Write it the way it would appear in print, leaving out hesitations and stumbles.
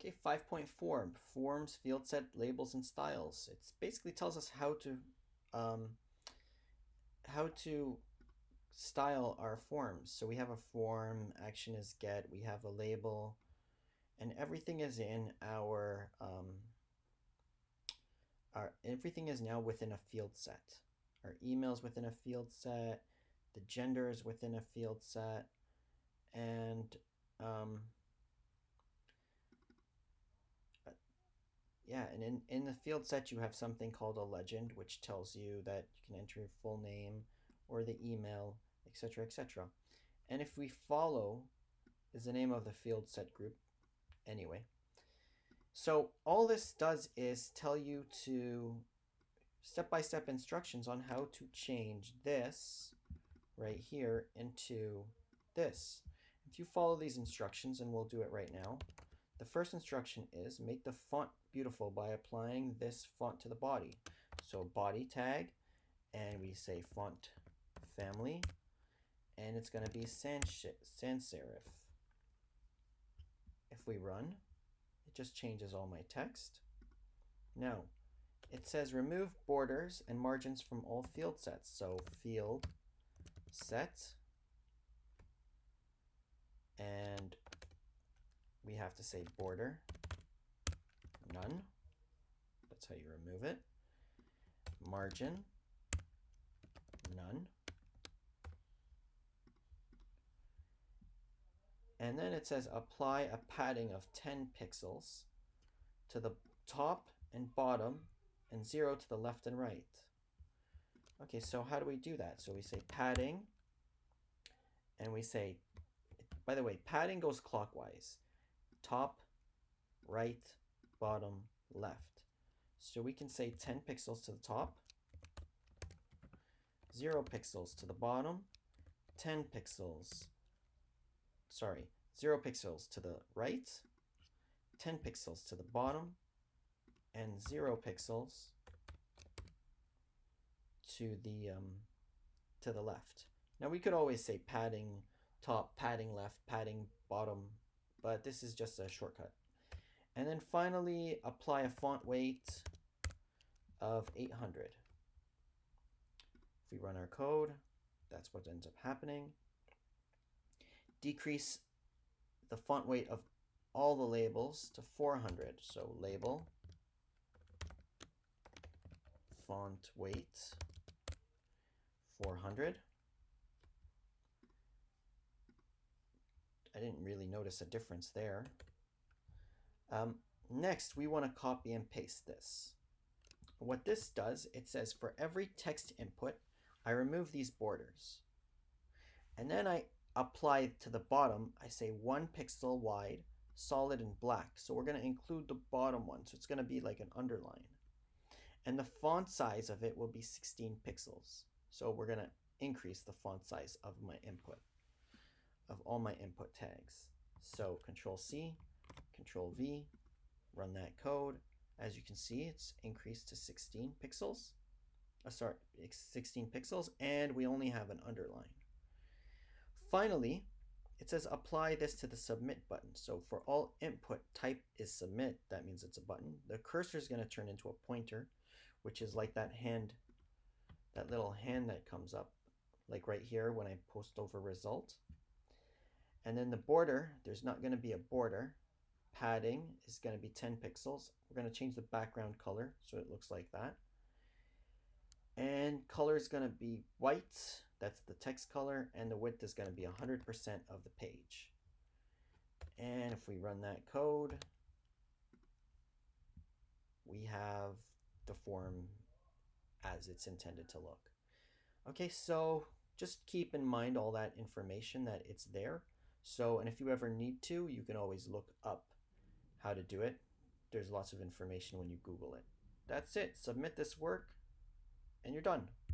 Okay, 5.4, forms, field set, labels, and styles. It basically tells us um, how to style our forms. So we have a form, action is get, we have a label, and everything is in our everything is now within a field set. Our email's within a field set, the gender is within a field set, and yeah, and in the field set you have something called a legend, which tells you that you can enter your full name or the email, etc., etc. And if we follow is the name of the field set group anyway. So all this does is tell you to step-by-step instructions on how to change this right here into this. If you follow these instructions, and we'll do it right now, the first instruction is make the font beautiful by applying this font to the body. So body tag, and we say font family, and it's going to be sans serif. If we run, it just changes all my text. Now, it says remove borders and margins from all field sets. So field set, and we have to say border none. That's how you remove it. Margin none. And then it says apply a padding of 10 pixels to the top and bottom and 0 to the left and right. Okay, so how do we do that? So we say padding, and we say, by the way, padding goes clockwise. Top, right, bottom, left. So we can say 10 pixels to the top, 0 pixels to the bottom, 10 pixels, 0 pixels to the right, 10 pixels to the bottom, and 0 pixels to the left. Now we could always say padding top, padding left, padding bottom, but this is just a shortcut. And then finally, apply a font weight of 800. If we run our code, that's what ends up happening. Decrease the font weight of all the labels to 400. So label, font weight, 400. I didn't really notice a difference there. Next, we want to copy and paste this. What this does, it says for every text input, I remove these borders. And then I apply to the bottom, I say 1 pixel wide, solid and black. So we're going to include the bottom one. So it's going to be like an underline. And the font size of it will be 16 pixels. So we're going to increase the font size of my input, of all my input tags. So Control C, Control V, run that code. As you can see, it's increased to 16 pixels. 16 pixels, and we only have an underline. Finally, it says apply this to the submit button. So for all input type is submit, that means it's a button. The cursor is going to turn into a pointer, which is like that hand, that little hand that comes up, like right here when I post over result. And then the border, there's not going to be a border. Padding is going to be 10 pixels. We're going to change the background color so it looks like that. And color is going to be white. That's the text color. And the width is going to be 100% of the page. And if we run that code, we have the form as it's intended to look. Okay, so just keep in mind all that information that it's there. So, and if you ever need to, you can always look up how to do it. There's lots of information when you Google it. That's it. Submit this work, and you're done.